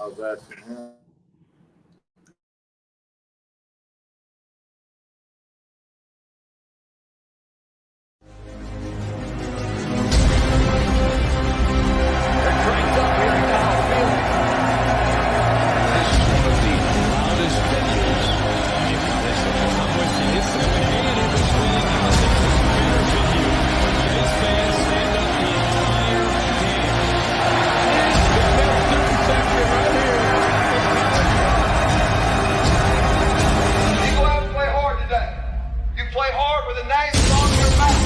I was asking him. They're cranked up here in Kyle Field. This is one of the loudest venues in this. No question, it's the man in between the Sixers Bear venue. His fans stand up the entire game. This is the best news factor right here. You go out and play hard today. You play hard with a name on your back.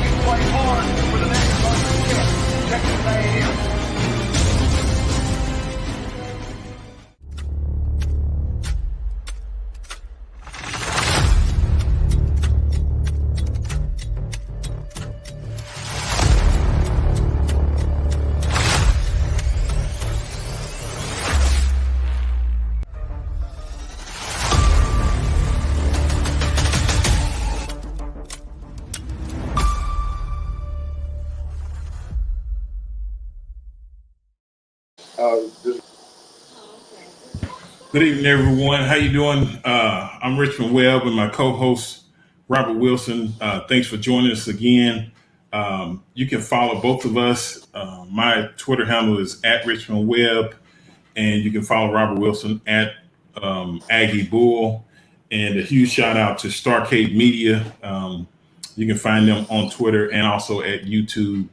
You play hard with a name on your chest. Texas A&M. Just Good evening, everyone. How you doing? I'm Richmond Webb and my co-host Robert Wilson. Thanks for joining us again. You can follow both of us. My Twitter handle is at Richmond Webb, and you can follow Robert Wilson at Aggie Bull. And a huge shout out to Starcade Media. You can find them on Twitter and also at YouTube.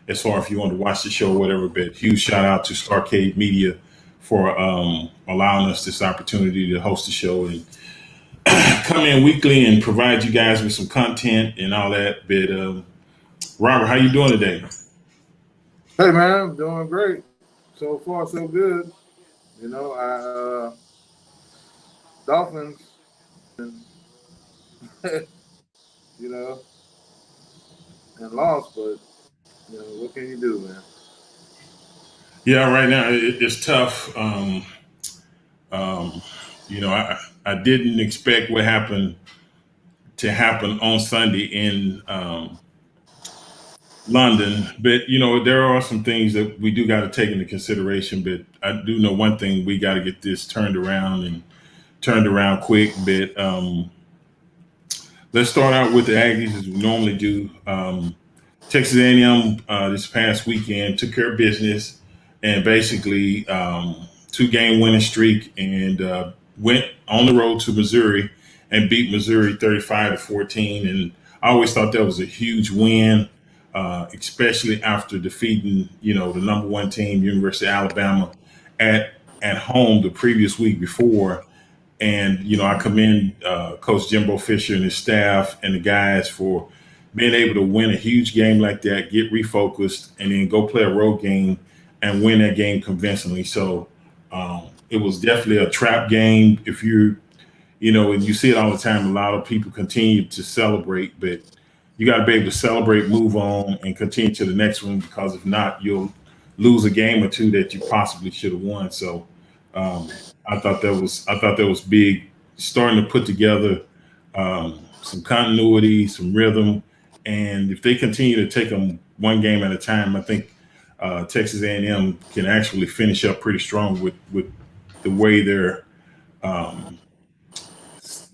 As far if you want to watch the show or whatever, but huge shout out to Starcade Media for allowing us this opportunity to host the show and come in weekly and provide you guys with some content and all that. But Robert, how you doing today? hey man, I'm doing great. So far, so good. You know, Dolphins, and, you know, and lost, but you know, what can you do, man? Yeah, right now it's tough. Um, I didn't expect what happened to happen on Sunday in London, but there are some things that we do got to take into consideration. But I do know one thing: we got to get this turned around and turned around quick. But let's start out with the Aggies as we normally do. Texas A&M this past weekend took care of business and basically 2-game winning streak and went on the road to Missouri and beat Missouri 35-14. And I always thought that was a huge win, especially after defeating the number one team, University of Alabama, at home the previous week before. And I commend Coach Jimbo Fisher and his staff and the guys for being able to win a huge game like that, get refocused, and then go play a road game and win that game convincingly. So it was definitely a trap game. If and you see it all the time, a lot of people continue to celebrate, but you got to be able to celebrate, move on, and continue to the next one, because if not, you'll lose a game or two that you possibly should have won. So um, I thought that was big, starting to put together some continuity, some rhythm, and if they continue to take them one game at a time, I think Texas A&M can actually finish up pretty strong with the way um,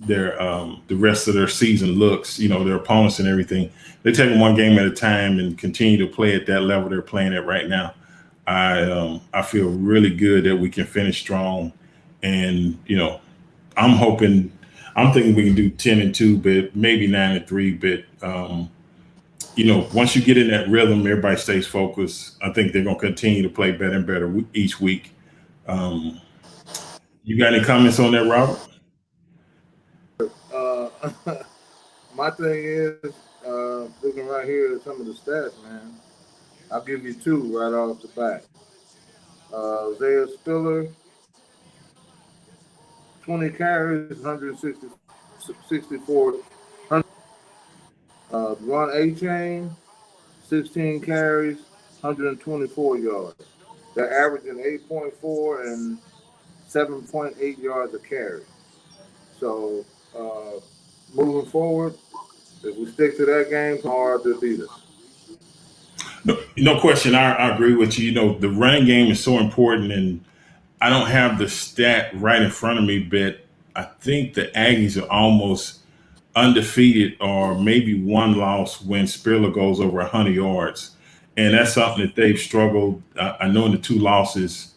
the rest of their season looks. Their opponents and everything. They take them one game at a time and continue to play at that level they're playing at right now. I feel really good that we can finish strong, and I'm thinking we can do 10-2, but maybe 9-3. But once you get in that rhythm, everybody stays focused. I think they're going to continue to play better and better each week. Um, you got any comments on that, Robert? Uh, my thing is, looking right here at some of the stats, man. I'll give you two right off the bat. Isaiah Spiller, 20 carries, 164. Ron A. Chain, 16 carries, 124 yards. They're averaging 8.4 and 7.8 yards a carry. So, moving forward, if we stick to that game, it's hard to beat us. No question. I agree with you. You know, the running game is so important, and I don't have the stat right in front of me, but I think the Aggies are almost undefeated or maybe one loss when Spiller goes over 100 yards. And that's something that they've struggled. I know in the two losses,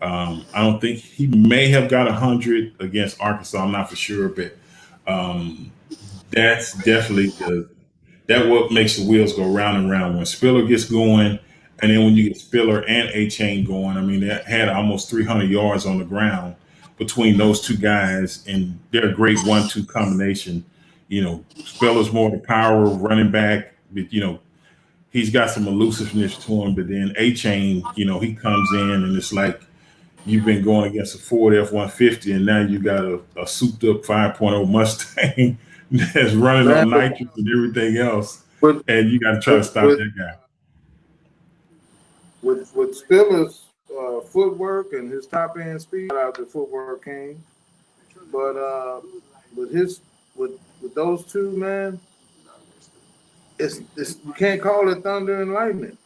I don't think he may have got 100 against Arkansas. I'm not for sure, but um, that's definitely that what makes the wheels go round and round when Spiller gets going, and then when you get Spiller and A Chain going. I mean, they had almost 300 yards on the ground between those two guys, and they're a great 1-2 combination. You know, Spiller's more the power running back, but he's got some elusiveness to him. But then A Chain, he comes in and it's like you've been going against a Ford F-150, and now you got a souped up 5.0 Mustang that's running Man, on nitrous and everything else, with and you got to try to with stop with that guy. with Spiller's footwork and his top end speed, out the footwork king. But with his with those two, man, it's you can't call it thunder and lightning.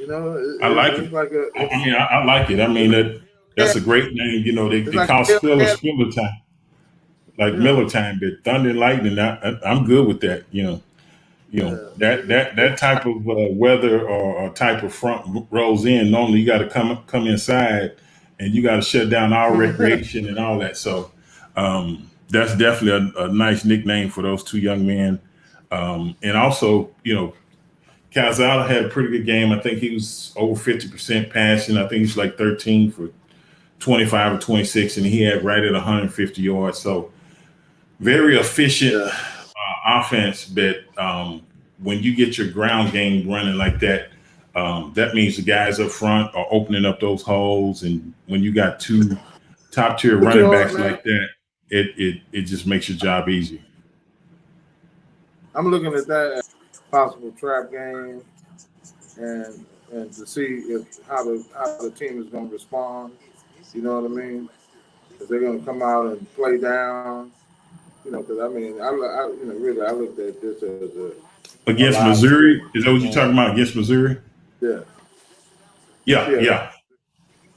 I like It's it. like a I like it. I mean, that's a great name. it's They like call a Spiller time, like yeah, Miller time, but Thunder and Lightning, I'm good with that. That type of weather or type of front rolls in. Normally, you got to come inside, and you got to shut down all recreation and all that. So that's definitely a nice nickname for those two young men. And also, Calzada had a pretty good game. I think he was over 50% passing. I think he's like 13 for 25 or 26, and he had right at 150 yards. So very efficient yeah. offense, but when you get your ground game running like that, that means the guys up front are opening up those holes. And when you got two top tier But you running know what, backs man? like that, it just makes your job easy. I'm looking at that as a possible trap game, and to see if how the team is going to respond. You know what I mean? If they're going to come out and play down. Because I mean, really, I looked at this as a Against live Missouri, is that what you're scrimmage. talking about? Against Missouri? Yeah, Yeah, yeah, yeah,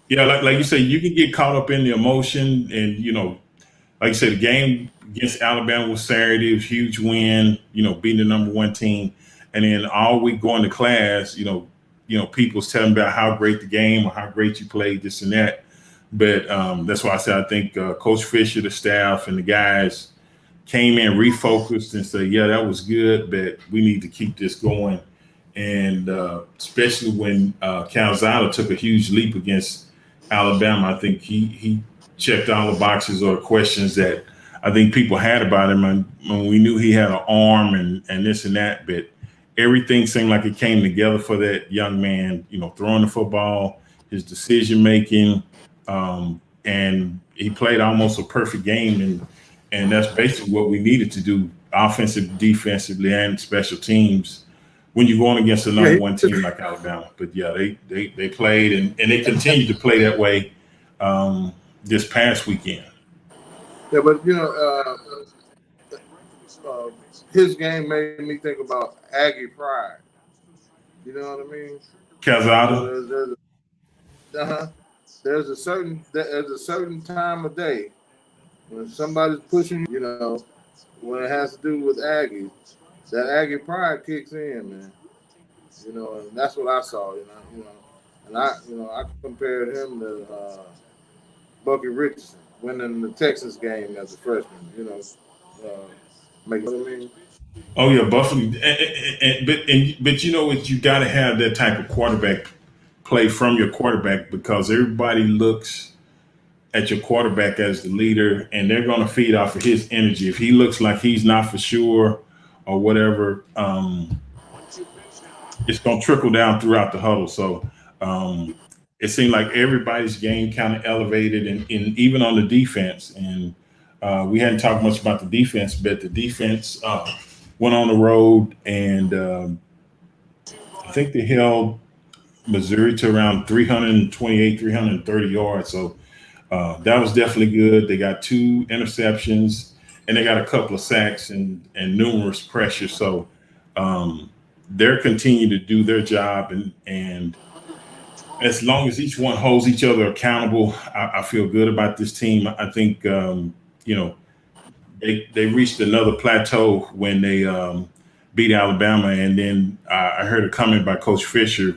yeah. Like you say, you can get caught up in the emotion, and like you said, the game against Alabama was Saturday. It was a huge win, beating the number one team. And then all week going to class, people's telling about how great the game or how great you played, this and that. But that's why I said I think Coach Fisher, the staff, and the guys came in refocused and said, yeah, that was good, but we need to keep this going. And especially when Calzada took a huge leap against Alabama, I think he checked all the boxes or questions that I think people had about him. And when we knew he had an arm and this and that, but everything seemed like it came together for that young man, throwing the football, his decision making, and he played almost a perfect game. And that's basically what we needed to do, offensive, defensively, and special teams when you're going against a number one team like Alabama. But yeah, they played and they continued to play that way this past weekend. yeah. But uh, his game made me think about Aggie pride. You know what I mean? You know, Calzada. uh there's a certain time of day when somebody's pushing. When it has to do with Aggie, that Aggie pride kicks in, man. And that's what I saw. And I compared him to Bucky Richardson winning the Texas game as a freshman. Make what I mean? Oh yeah, Buffalo. But you know what? You got to have that type of quarterback play from your quarterback because everybody looks at your quarterback as the leader, and they're going to feed off of his energy. If he looks like he's not for sure or whatever, it's going to trickle down throughout the huddle. So it seemed like everybody's game kind of elevated, and even on the defense. And we hadn't talked much about the defense, but the defense went on the road, and I think they held Missouri to around 328, 330 yards. So that was definitely good. They got 2 interceptions, and they got a couple of sacks and numerous pressures. So they're continuing to do their job, and as long as each one holds each other accountable, I feel good about this team. I think you know they reached another plateau when they beat Alabama, and then I heard a comment by Coach Fisher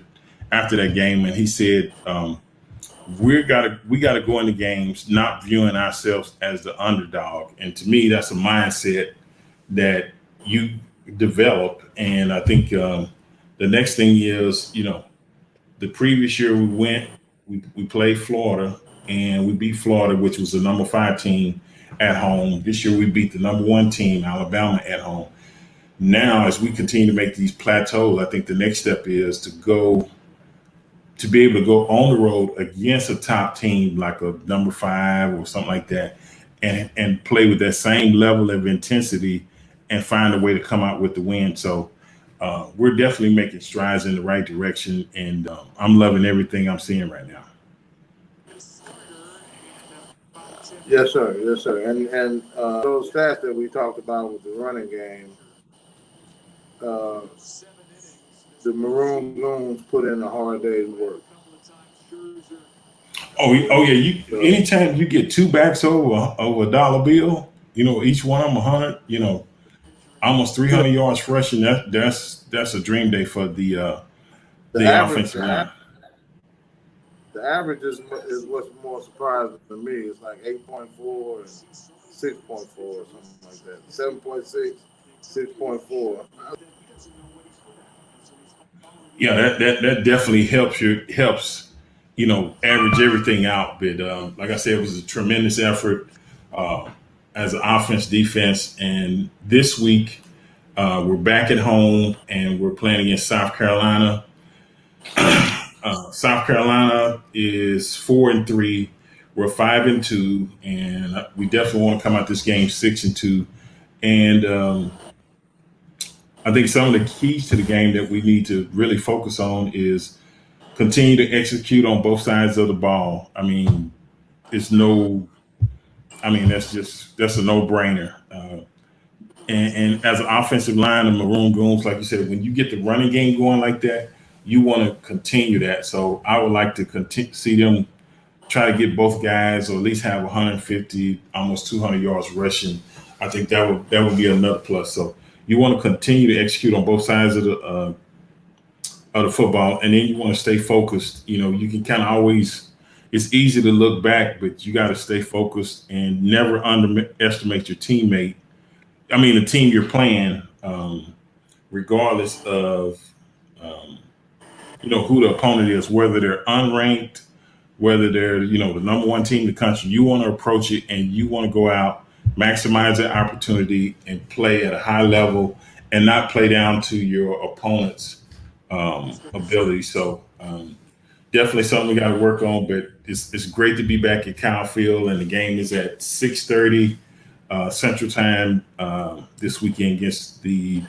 after that game, and he said we gotta go into games not viewing ourselves as the underdog, and to me that's a mindset that you develop. And I think the next thing is, the previous year we played Florida and we beat Florida, which was the number 5 team at home. This year we beat the number 1 team, Alabama, at home. Now, as we continue to make these plateaus, I think the next step is to be able to go on the road against a top team like a number 5 or something like that, and play with that same level of intensity and find a way to come out with the win. So we're definitely making strides in the right direction, and I'm loving everything I'm seeing right now. Yes, sir. Yes, sir. And those stats that we talked about with the running game, the Maroon Goons put in a hard day's work. Oh yeah. Anytime you get 2 backs over a dollar bill, each one of them 100, almost 300 yards rushing. That's a dream day for the offensive line. The average is what's more surprising to me. It's like 8.4 and 6.4 or something like that. 7.6, 6.4. Yeah, that definitely helps average everything out. But like I said, it was a tremendous effort as an offense, defense. And this week we're back at home and we're playing against South Carolina. South Carolina is 4-3. We're 5-2, and we definitely want to come out this game 6-2. And I think some of the keys to the game that we need to really focus on is continue to execute on both sides of the ball. I mean, that's a no-brainer. And as an offensive line, the Maroon Goons, like you said, when you get the running game going like that, you want to continue that. So I would like to see them try to get both guys, or at least have 150, almost 200 yards rushing. I think that would be another plus. So you want to continue to execute on both sides of the football, and then you want to stay focused. You can kind of always. It's easy to look back, but you got to stay focused and never underestimate your teammate. I mean, the team you're playing, regardless of who the opponent is, whether they're unranked, whether they're the number 1 team in the country. You want to approach it and you want to go out, maximize that opportunity, and play at a high level, and not play down to your opponent's ability. So definitely something we got to work on. But it's great to be back at Kyle Field, and the game is at 6:30 Central Time this weekend against the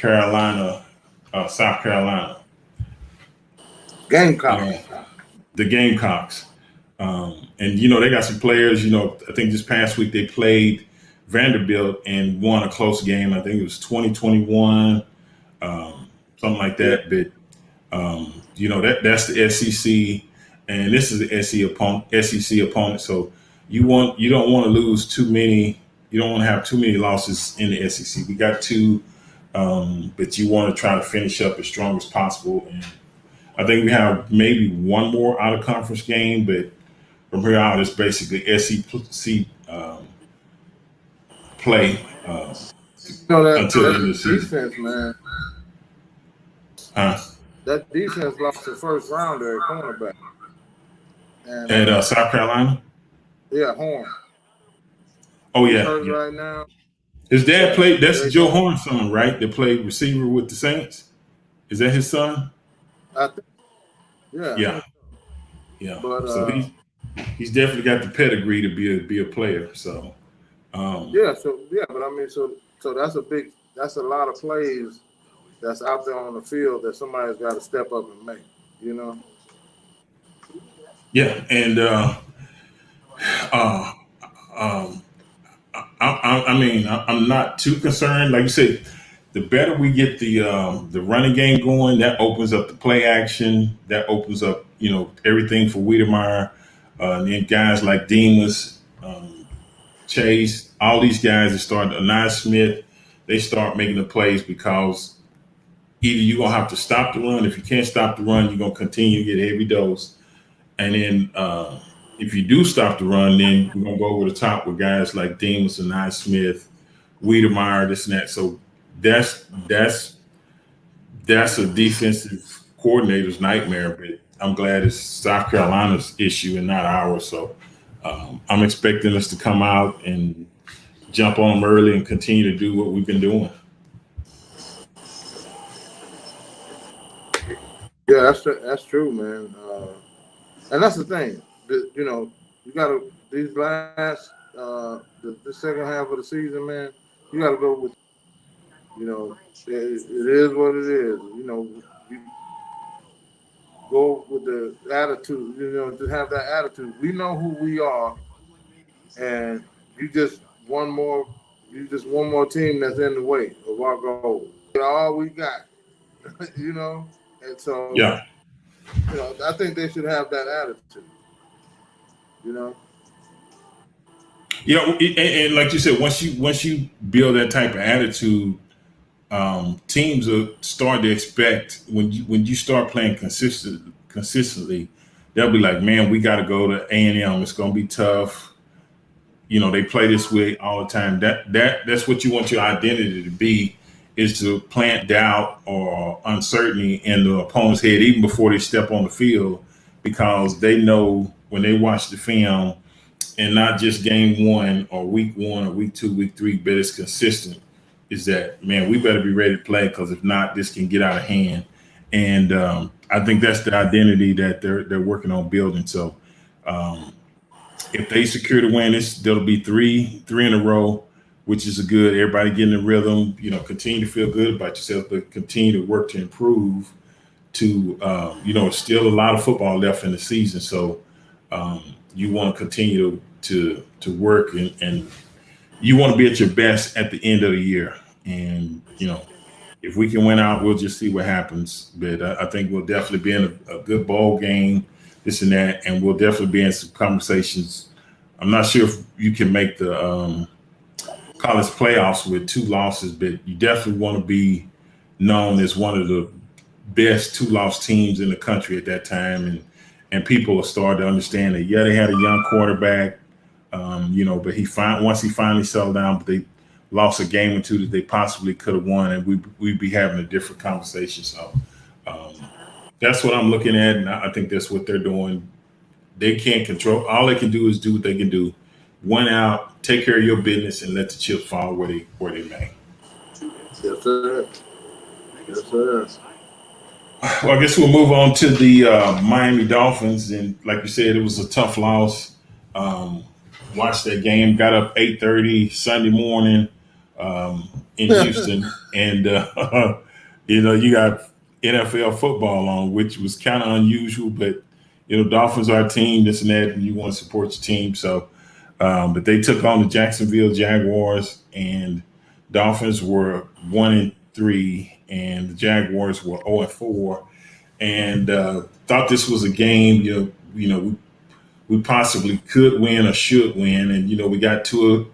South Carolina Gamecocks. The Gamecocks. And they got some players. I think this past week they played Vanderbilt and won a close game. I think it was 2021, something like that. But that's the SEC, and this is the SEC opponent. So you don't want to lose too many. You don't want to have too many losses in the SEC. We got 2, but you want to try to finish up as strong as possible. And I think we have maybe one more out of conference game, but from here out, it's basically SEC play until the end of the season. Defense, man. Huh? That defense lost the first rounder at cornerback. And, At South Carolina? Yeah, Horn. Oh, yeah. Hurt right now. His dad played, that's Joe Horn's son, right? That played receiver with the Saints? Is that his son? I think. Yeah. Yeah. But, so he's definitely got the pedigree to be a player. So but I mean, so that's a lot of plays that's out there on the field that somebody's got to step up and make. Yeah, and I'm not too concerned. Like you said, the better we get the running game going, that opens up the play action. That opens up, everything for Wiedemeyer. And then guys like Demas, Chase, all these guys that start, Anais Smith, they start making the plays because either you're going to have to stop the run. If you can't stop the run, you're going to continue to get heavy dose. And then if you do stop the run, then we're going to go over the top with guys like Demas, Anais Smith, Wiedemeyer, this and that. So that's a defensive coordinator's nightmare, but I'm glad it's South Carolina's issue and not ours. So I'm expecting us to come out and jump on them early and continue to do what we've been doing. Yeah, that's true, man. And that's the thing. You got to these last the second half of the season, man. You got to go with. It is what it is. You go with the attitude. To have that attitude. We know who we are, and you just one more team that's in the way of our goal. All we got, and so Yeah. I think they should have that attitude. Yeah, and like you said, once you build that type of attitude, teams are starting to expect when you start playing consistently, they'll be like, man, we got to go to A&M. It's going to be tough. They play this way all the time. That's what you want your identity to be, is to plant doubt or uncertainty in the opponent's head even before they step on the field, because they know when they watch the film, and not just game 1 or week 1 or week 2, week 3, but it's consistent, is that, man, we better be ready to play, because if not, this can get out of hand. And I think that's the identity that they're working on building. So if they secure the win, there'll be three in a row, which is a good. Everybody getting the rhythm. Continue to feel good about yourself, but continue to work to improve. Still a lot of football left in the season, so you want to continue to work and you want to be at your best at the end of the year. And if we can win out, we'll just see what happens. But I think we'll definitely be in a good bowl game, this and that, and we'll definitely be in some conversations. I'm not sure if you can make the college playoffs with 2 losses, but you definitely want to be known as one of the best 2-loss teams in the country at that time. And people are starting to understand that, yeah, they had a young quarterback, but once he finally settled down, but they lost a game or 2 that they possibly could have won, and we'd be having a different conversation. So that's what I'm looking at, and I think that's what they're doing. They can't control. All they can do is do what they can do. Win out, take care of your business, and let the chips fall where they may. Yes, sir. Yes, sir. Well, I guess we'll move on to the Miami Dolphins. And like you said, it was a tough loss. Watched that game, got up 8:30 Sunday morning in Houston. And, you got NFL football on, which was kind of unusual. But, Dolphins are a team, this and that, and you want to support your team. So, but they took on the Jacksonville Jaguars, and Dolphins were 1-3. And the Jaguars were 0-4, and thought this was a game, we possibly could win or should win. And, we got Tua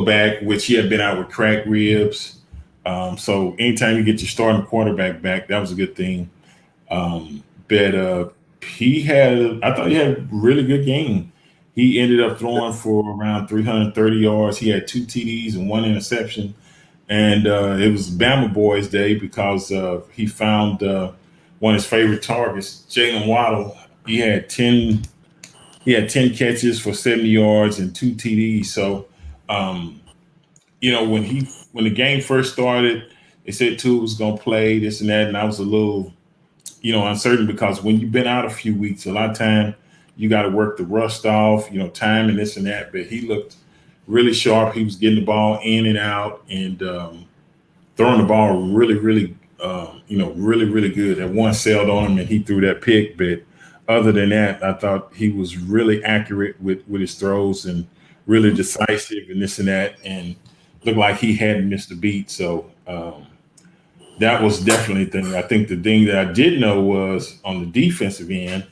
back, which he had been out with cracked ribs. So anytime you get your starting quarterback back, that was a good thing. But I thought he had a really good game. He ended up throwing for around 330 yards. He had 2 TDs and 1 interception. And it was Bama Boys Day because he found one of his favorite targets, Jalen Waddle. He had 10 catches for 70 yards and 2 TDs. So, when the game first started, they said Tua was going to play this and that, and I was a little, uncertain, because when you've been out a few weeks, a lot of time you got to work the rust off, time and this and that. But he looked really sharp. He was getting the ball in and out and throwing the ball really, really, really good. That one sailed on him and he threw that pick. But other than that, I thought he was really accurate with his throws and really decisive and this and that, and looked like he hadn't missed a beat. So that was definitely a thing. I think the thing that I did know was on the defensive end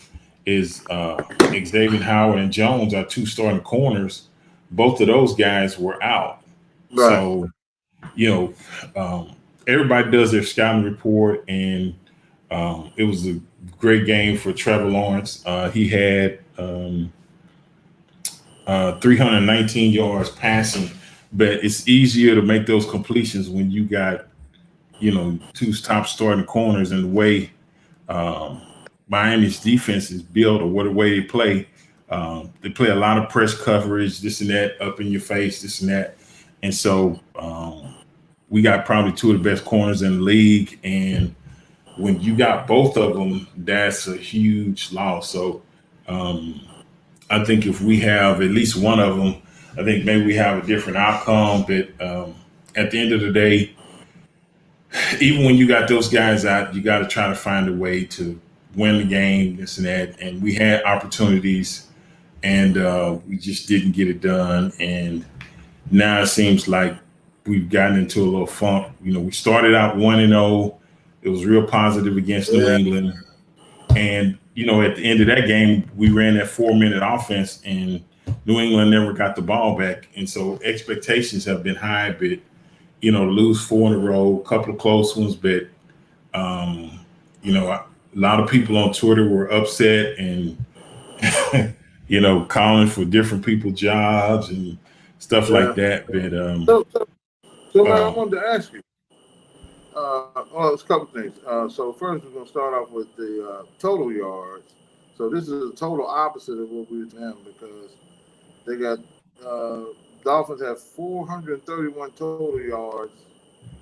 is Xavier Howard and Jones, our two starting corners. Both of those guys were out. Right. So, you know, everybody does their scouting report, and it was a great game for Trevor Lawrence. He had 319 yards passing, but it's easier to make those completions when you got, two top starting corners, and the way Miami's defense is built, or what the way they play. They play a lot of press coverage, this and that, up in your face, this and that. And so we got probably two of the best corners in the league. And when you got both of them, that's a huge loss. So I think if we have at least one of them, I think maybe we have a different outcome. But at the end of the day, even when you got those guys out, you got to try to find a way to win the game, this and that. And we had opportunities, and we just didn't get it done. And now it seems like we've gotten into a little funk. We started out 1-0. It was real positive against New England. And, at the end of that game, we ran that 4-minute offense, and New England never got the ball back. And so expectations have been high, but, to lose 4 in a row, a couple of close ones. But, a lot of people on Twitter were upset and, calling for different people's jobs and stuff like that. But So man, I wanted to ask you. It's a couple things. So first, we're going to start off with the total yards. So this is the total opposite of what we were saying, because they got Dolphins have 431 total yards,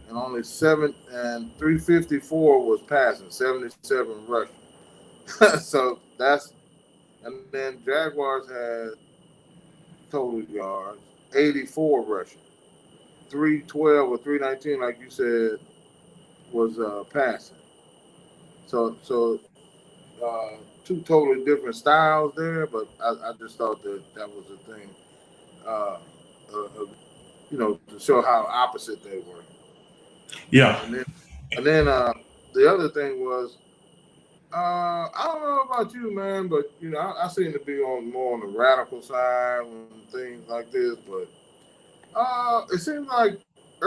and only 354 was passing, 77 rushing. So that's, and then Jaguars had total yards, 84 rushing, 312 or 319, like you said, was passing. So two totally different styles there, but I just thought that was a thing, to show how opposite they were. Yeah. And then the other thing was, I don't know about you, man, but I seem to be more on the radical side when things like this, but it seems like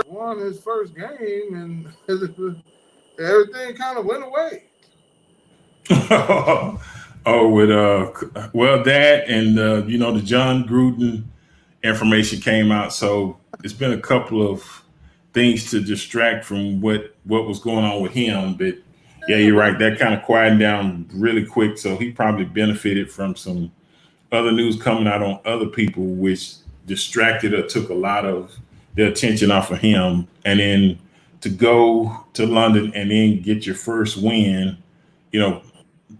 won his first game and everything kind of went away. That and the John Gruden information came out, so it's been a couple of things to distract from what was going on with him. But yeah, you're right, that kind of quieted down really quick, so he probably benefited from some other news coming out on other people, which distracted or took a lot of the attention off of him. And then to go to London and then get your first win,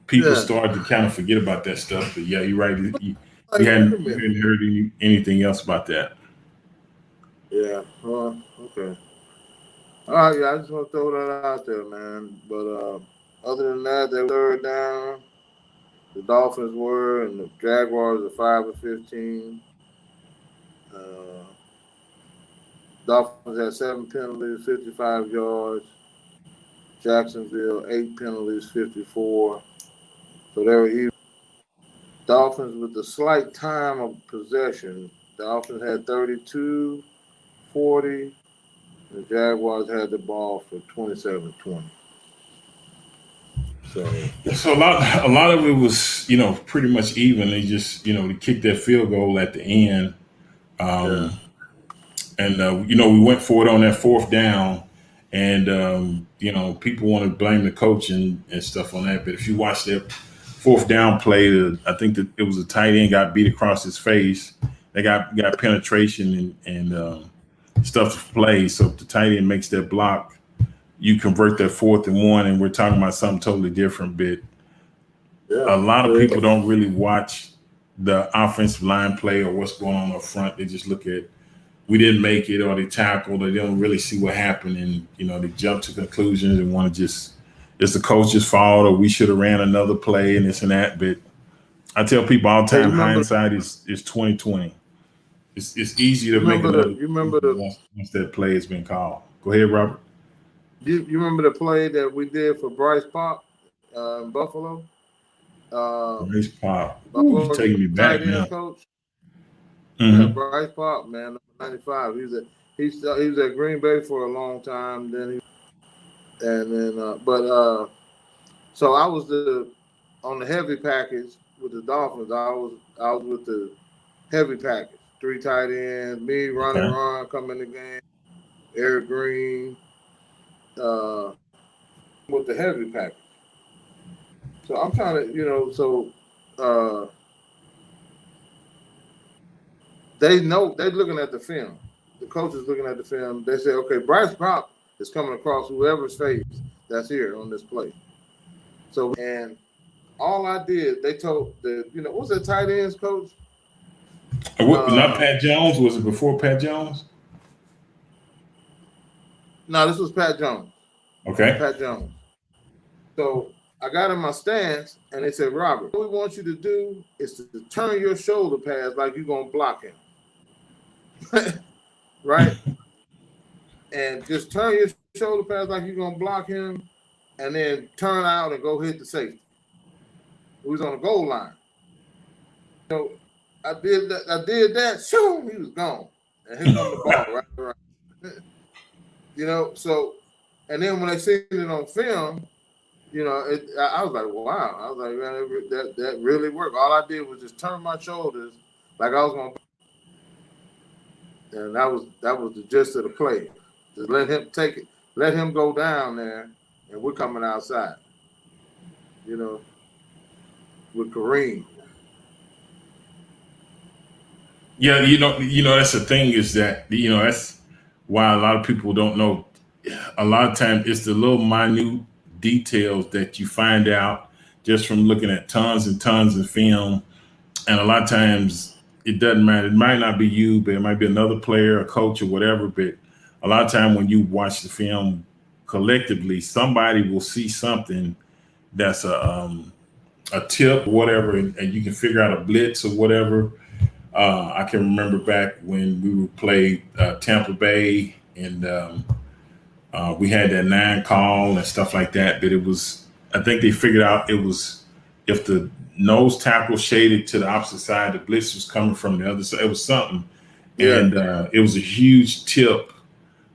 people started to kind of forget about that stuff. But yeah, you're right. You hadn't heard anything else about that. Yeah. Okay. All right. Yeah, I just want to throw that out there, man. But other than that, they were third down. The Dolphins were, and the Jaguars are 5-15. Dolphins had 7 penalties, 55 yards. Jacksonville, 8 penalties, 54. So they were even. Dolphins with the slight time of possession. The Dolphins had 32, 40. The Jaguars had the ball for 27-20. So a lot of it was, pretty much even. They just, they kicked that field goal at the end. And, we went for it on that fourth down. And, people want to blame the coach and stuff on that. But if you watch that fourth down play, I think that it was a tight end got beat across his face. They got penetration and stuff to play. So if the tight end makes that block, you convert that 4th and 1, and we're talking about something totally different. But a lot of people don't really watch the offensive line play or what's going on up front. They just look at, we didn't make it, or they tackled, or they don't really see what happened. And, they jump to conclusions and want to just, it's the coach's fault, or we should have ran another play and this and that. But I tell people all the time, hindsight is 20/20. It's easy to make another once that play has been called. Go ahead, Robert. You remember the play that we did for Bryce Pop in Buffalo? Bryce Pop. Ooh, you Before taking me back tight now. end coach. Yeah, Mm-hmm. Bryce Pop, man, number 95. He was at Green Bay for a long time. So I was on the heavy package with the Dolphins. I was with the heavy package, 3 tight ends, me, Ronnie Okay. Ron come in the game, Eric Green, with the heavy package. So I'm trying to, they know they're looking at the film. The coach is looking at the film. They say, okay, Bryce Pop is coming across whoever's face that's here on this play. So, and all I did, they told what was that tight ends coach? Not Pat Jones. Was it before Pat Jones? No, this was Pat Jones. Okay. Pat Jones. So I got in my stance, and they said, Robert, what we want you to do is to turn your shoulder pads like you're going to block him. Right? And just turn your shoulder pads like you're going to block him, and then turn out and go hit the safety. He was on the goal line. So I did that. Shoo, he was gone. And here comes the ball, right? So, and then when I seen it on film, I was like, wow. I was like, man, that really worked. All I did was just turn my shoulders like I was going to. And that was the gist of the play. Just let him take it. Let him go down there, and we're coming outside. With Kareem. Yeah, that's the thing is that that's why a lot of people don't know. A lot of times it's the little minute details that you find out just from looking at tons and tons of film, and a lot of times it doesn't matter. It might not be you, but it might be another player, a coach, or whatever. But a lot of time when you watch the film collectively, somebody will see something that's a tip, or whatever, and you can figure out a blitz or whatever. I can remember back when we would play Tampa Bay, and we had that 9 call and stuff like that. But I think they figured out it was if the nose tackle shaded to the opposite side, the blitz was coming from the other side. It was something, and it was a huge tip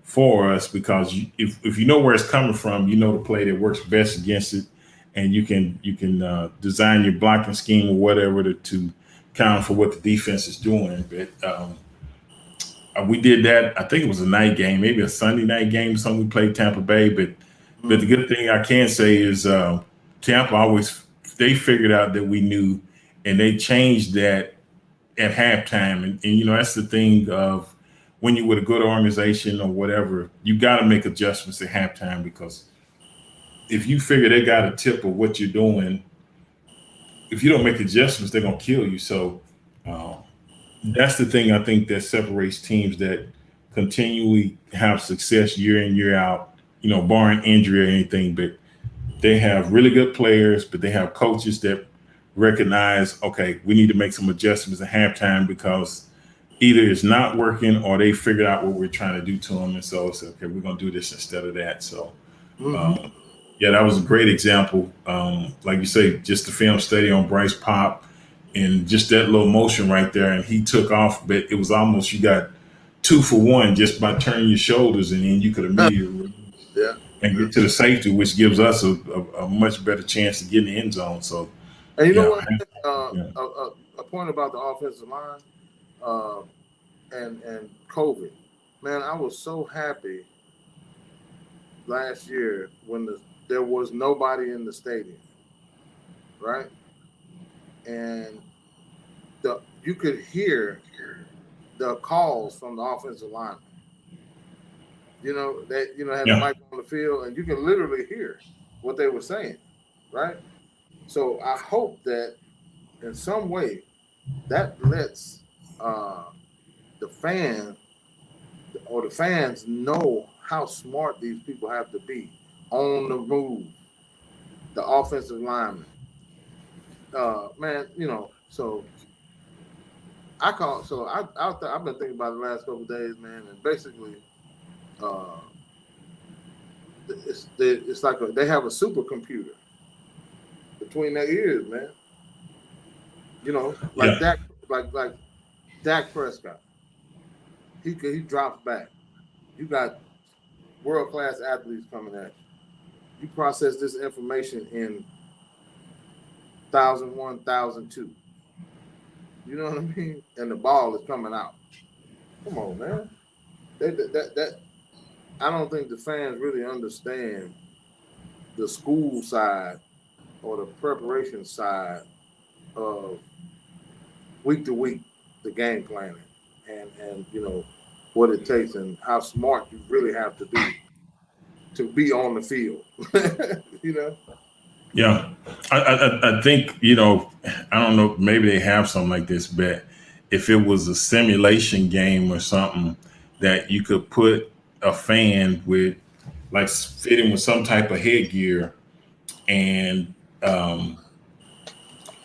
for us because if you know where it's coming from, you know the play that works best against it, and you can design your blocking scheme or whatever to account for what the defense is doing. But we did that. I think it was a night game, maybe a Sunday night game or something. We played Tampa Bay, but the good thing I can say is Tampa they figured out that we knew, and they changed that at halftime. And that's the thing of when you're with a good organization or whatever, you got to make adjustments at halftime, because if you figure they got a tip of what you're doing, if you don't make adjustments, they're going to kill you. So that's the thing I think that separates teams that continually have success year in, year out, barring injury or anything. But they have really good players, but they have coaches that recognize, okay, we need to make some adjustments at halftime because either it's not working or they figured out what we're trying to do to them. And so it's okay, we're going to do this instead of that. So, yeah, that was a great example. Like you say, just the film study on Bryce Pop and just that little motion right there. And he took off, but it was almost you got 2 for 1 just by turning your shoulders, and then you could immediately and get to the safety, which gives us a much better chance to get in the end zone. So, and you know what? A point about the offensive line and COVID. Man, I was so happy last year when there was nobody in the stadium, right? And you could hear the calls from the offensive linemen. They had the mic on the field, and you can literally hear what they were saying, right? So I hope that in some way that lets the fans know how smart these people have to be on the move, the offensive linemen. Man, so I've been thinking about it the last couple of days, man, and basically it's like they have a supercomputer between their ears, man. You know, like Yeah. like Dak Prescott. He drops back. You got world class athletes coming at you. You process this information in 1001, 1002. You know what I mean? And the ball is coming out. Come on, man. That I don't think the fans really understand the school side or the preparation side of week to week, the game planning, and you know what it takes and how smart you really have to be to be on the field. You know. Yeah, I think, you know, I don't know, maybe they have something like this, but if it was a simulation game or something that you could put a fan with, like, fitting with some type of headgear, and um,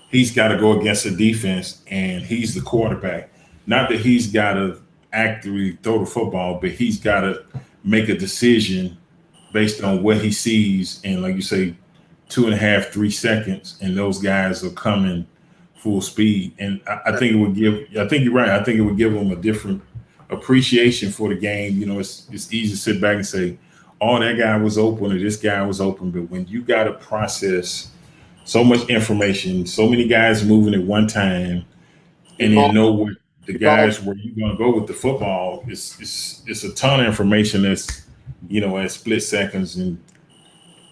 he's got to go against the defense, and he's the quarterback. Not that he's got to actively throw the football, but he's got to make a decision based on what he sees, and like you say, 2.5, 3 seconds, and those guys are coming full speed. And I think it would give. I think you're right. I think it would give them a different appreciation for the game. You know, it's easy to sit back and say, "Oh, that guy was open," or "This guy was open," but when you got to process so much information, so many guys moving at one time, and then know what the guys where you're going to go with the football, it's a ton of information that's, you know, at split seconds. And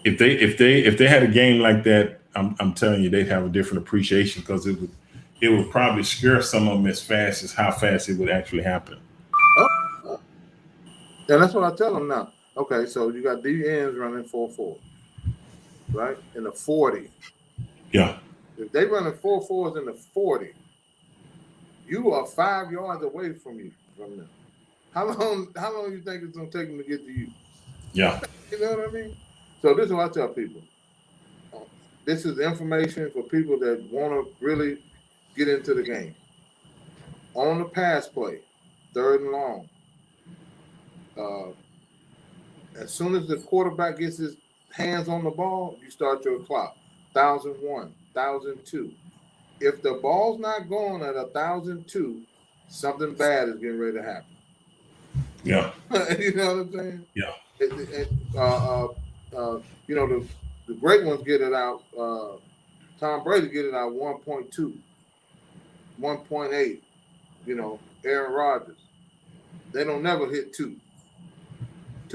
if they had a game like that, I'm telling you, they'd have a different appreciation, because it would probably scare some of them as fast as how fast it would actually happen. Oh, and that's what I tell them now. Okay, so you got D ends running 4-4, right? In the 40. Yeah. If they running 4-4s in the 40, you are 5 yards away from them. How long do you think it's gonna take them to get to you? Yeah. You know what I mean? So this is what I tell people. This is information for people that want to really get into the game. On the pass play, 3rd and long. As soon as the quarterback gets his hands on the ball, you start your clock. 1001, 1002. If the ball's not going at 1002, something bad is getting ready to happen. Yeah. You know what I'm saying? Yeah. You know, the great ones get it out. Tom Brady get it out 1.2, 1.8. You know, Aaron Rodgers. They don't never hit 2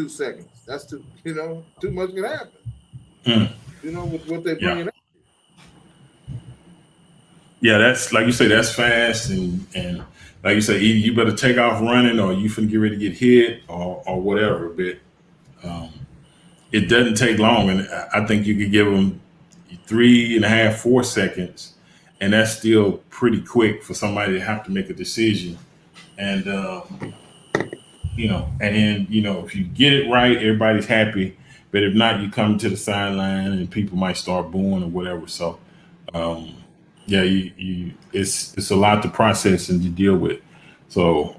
seconds. That's too, you know, too much can happen. You know, with what they bring in. Yeah, that's like you say, that's fast, and like you say, either you better take off running, or you finna get ready to get hit, or whatever. But it doesn't take long, and I think you could give them 3.5, 4 seconds, and that's still pretty quick for somebody to have to make a decision. And you know, and then, you know, if you get it right, everybody's happy. But if not, you come to the sideline, and people might start booing or whatever. So, yeah, it's a lot to process and to deal with. So,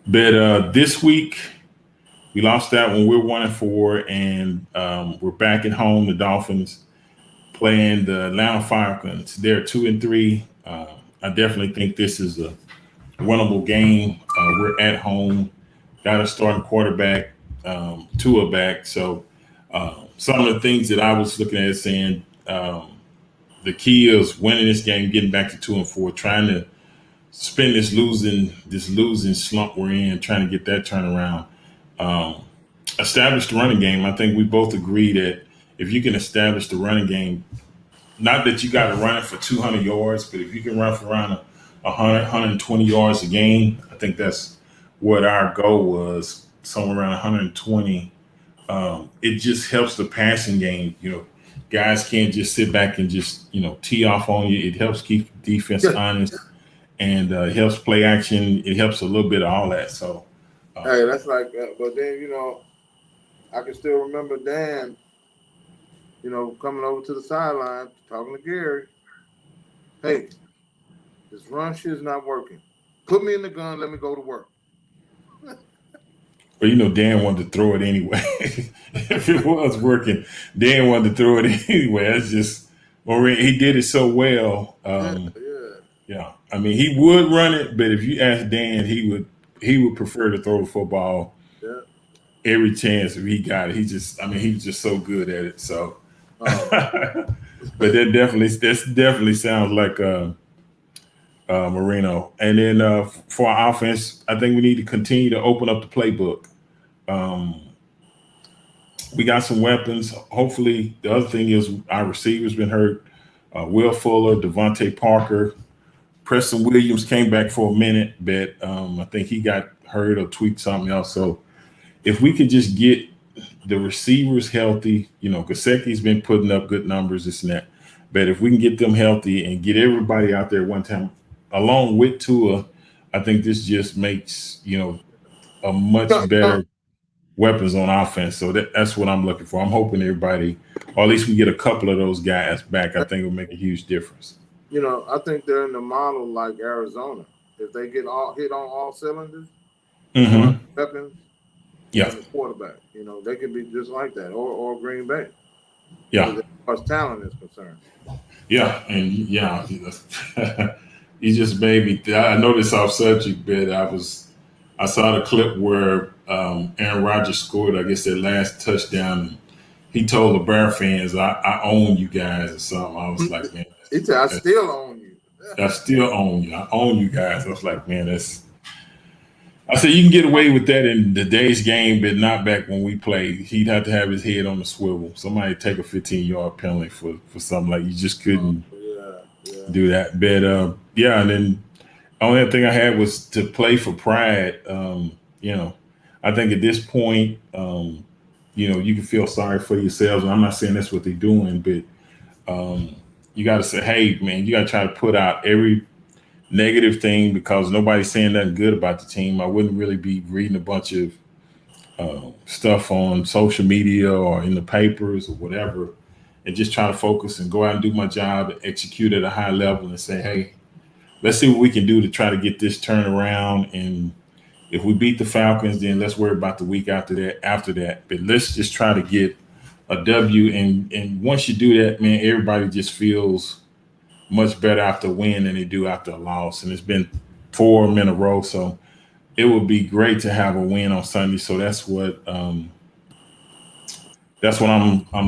but this week we lost that one. We're 1-4, and we're back at home. The Dolphins playing the Atlanta Falcons. They're 2-3. I definitely think this is a winnable game. We're at home. Got a starting quarterback, Tua back. So some of the things that I was looking at saying, the key is winning this game, getting back to 2-4, trying to spin this losing slump we're in, trying to get that turnaround. Establish the running game. I think we both agree that if you can establish the running game, not that you got to run it for 200 yards, but if you can run for around 100, 120 yards a game, I think that's what our goal was, somewhere around 120. It just helps the passing game. You know, guys can't just sit back and just, you know, tee off on you. It helps keep the defense honest, and it helps play action. It helps a little bit of all that. So, hey, that's like, but then, you know, I can still remember Dan, you know, coming over to the sideline, talking to Gary. Hey, this run shit is not working. Put me in the gun. Let me go to work. But Dan wanted to throw it anyway. If it was working, Dan wanted to throw it anyway. That's just he did it so well. Yeah. Yeah, I mean, he would run it, but if you ask Dan, he would prefer to throw the football Yeah. every chance if he got it. He was just so good at it. So, but that definitely sounds like Marino. And then for our offense, I think we need to continue to open up the playbook. We got some weapons. Hopefully, the other thing is our receivers been hurt. Will Fuller, Devontae Parker, Preston Williams came back for a minute, but I think he got hurt or tweaked something else. So if we could just get the receivers healthy, Gesicki's been putting up good numbers, this and that. But if we can get them healthy and get everybody out there one time, along with Tua, I think this just makes, a much better weapons on offense. So that's what I'm looking for. I'm hoping everybody, or at least we get a couple of those guys back. I think it'll make a huge difference. I think they're in the model like Arizona. If they get hit on all cylinders, weapons, yeah, and the quarterback, they could be just like that, or Green Bay. Yeah, as far as talent is concerned. Yeah, and he just made me. I know this off subject, but I saw the clip where Aaron Rodgers scored, I guess, that last touchdown. And he told the Bear fans, "I own you guys," or something. I was like, man, he said, "I still own you. I still own you. I own you guys." I was like, man, that's. I said you can get away with that in today's game, but not back when we played. He'd have to have his head on the swivel. Somebody take a 15-yard penalty for something like you just couldn't do that. But and then the only other thing I had was to play for pride. I think at this point, you can feel sorry for yourselves. And I'm not saying that's what they're doing, but you got to say, hey, man, you got to try to put out every negative thing because nobody's saying nothing good about the team. I wouldn't really be reading a bunch of stuff on social media or in the papers or whatever, and just try to focus and go out and do my job and execute at a high level and say, hey, let's see what we can do to try to get this turned around. And if we beat the Falcons, then let's worry about the week after that. But let's just try to get a W. And once you do that, man, everybody just feels much better after a win than they do after a loss. And it's been 4 in a row. So it would be great to have a win on Sunday. So that's what I'm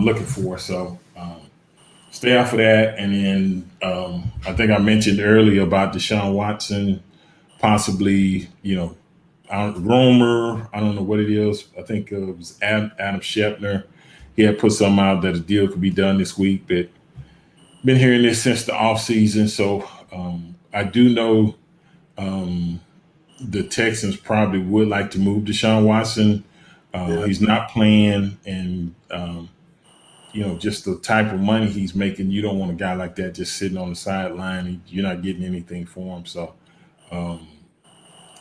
looking for. So stay out for that. And then I think I mentioned earlier about Deshaun Watson, possibly, rumor. I don't know what it is. I think it was Adam Schefter. He had put something out that a deal could be done this week, but been hearing this since the offseason. So I do know the Texans probably would like to move Deshaun Watson. He's not playing, and just the type of money he's making, you don't want a guy like that just sitting on the sideline. You're not getting anything for him. So,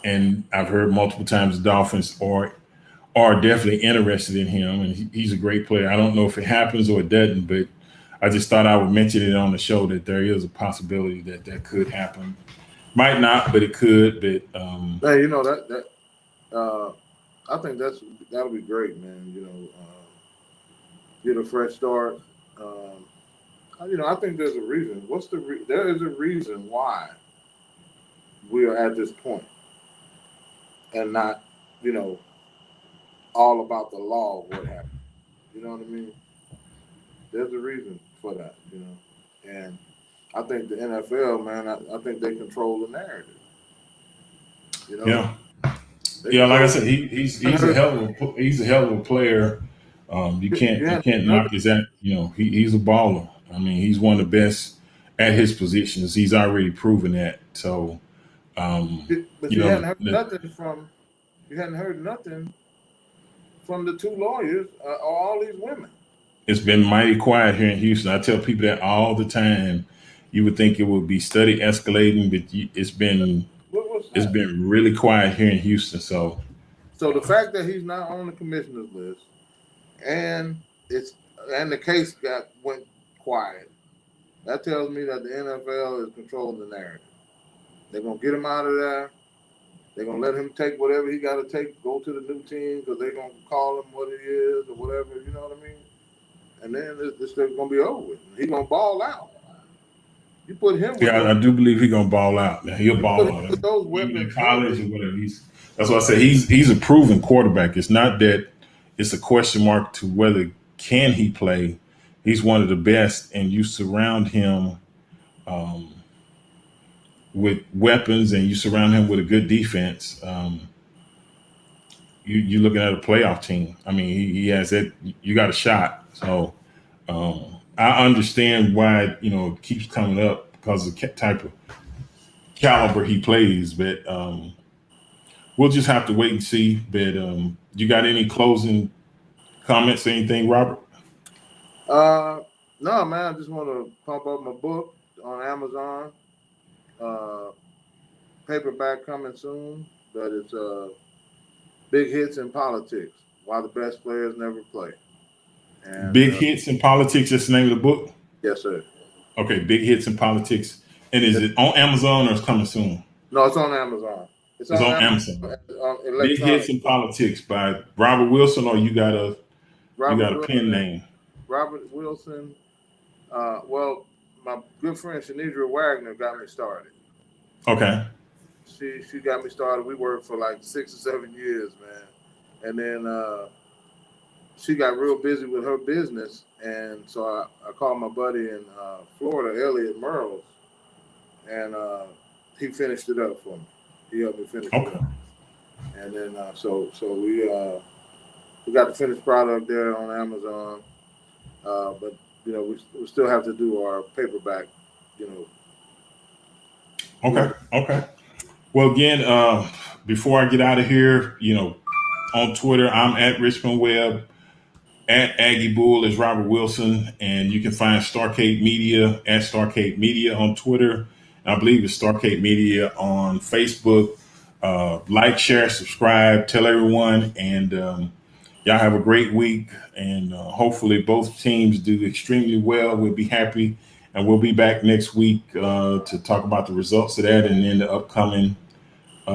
and I've heard multiple times the Dolphins are definitely interested in him, and he's a great player. I don't know if it happens or it doesn't, but I just thought I would mention it on the show that there is a possibility that could happen. Might not, but it could. But hey, I think that'll be great, man. Get a fresh start. I think there's a reason. There is a reason why we are at this point, and not, all about the law of what happened. You know what I mean? There's a reason for that, and I think the NFL, man, I think they control the narrative. Yeah, like I said, he's a hell of a player. You can't knock his act. He's a baller. I mean, he's one of the best at his positions. He's already proven that. So, but you hadn't heard nothing from the two lawyers or all these women. It's been mighty quiet here in Houston. I tell people that all the time. You would think it would be steady escalating, but it's been really quiet here in Houston. So the fact that he's not on the commissioner's list, and the case went quiet, that tells me that the NFL is controlling the narrative. They're gonna get him out of there, They're gonna let him take whatever he got to take, go to the new team because they're gonna call him what he is or whatever. You know what I mean? And then this thing's gonna be over with. He's gonna ball out. You put him with Yeah, I do believe he's gonna ball out. Now he'll ball out. with those Even in weapons. college or whatever. That's why I say he's a proven quarterback. It's not that it's a question mark to whether can he play. He's one of the best, and you surround him with weapons, and you surround him with a good defense. You're looking at a playoff team. I mean, he has that. You got a shot. So I understand why it keeps coming up because of the type of caliber he plays. But we'll just have to wait and see. But you got any closing comments or anything, Robert? No, man. I just want to pump up my book on Amazon. Paperback coming soon, but it's Big Hits in Politics, Why the Best Players Never Play. And, Big Hits in Politics, that's the name of the book? Yes, sir. Okay, Big Hits in Politics. And is it on Amazon or it's coming soon? No, it's on Amazon. It's on Amazon. Big Hits in Politics by Robert Wilson, or you got a pen name? Robert Wilson. Well, my good friend Shanidra Wagner got me started. Okay. She got me started. We worked for like 6 or 7 years, man. And then she got real busy with her business. And so I called my buddy in Florida, Elliot Merles, and he finished it up for me. He helped me finish it up. And then so we got the finished product there on Amazon. But we still have to do our paperback, Okay. Well, again, before I get out of here, on Twitter, I'm at Richmond Webb. At Aggie Bull is Robert Wilson, and you can find Starcade Media at Starcade Media on Twitter. I believe it's Starcade Media on Facebook. Like, share, subscribe, tell everyone, and y'all have a great week. And hopefully both teams do extremely well. We'll be happy, and we'll be back next week to talk about the results of that and then the upcoming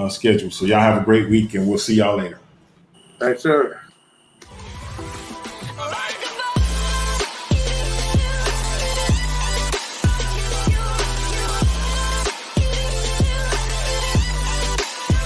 schedule. So y'all have a great week, and we'll see y'all later. Thanks, sir.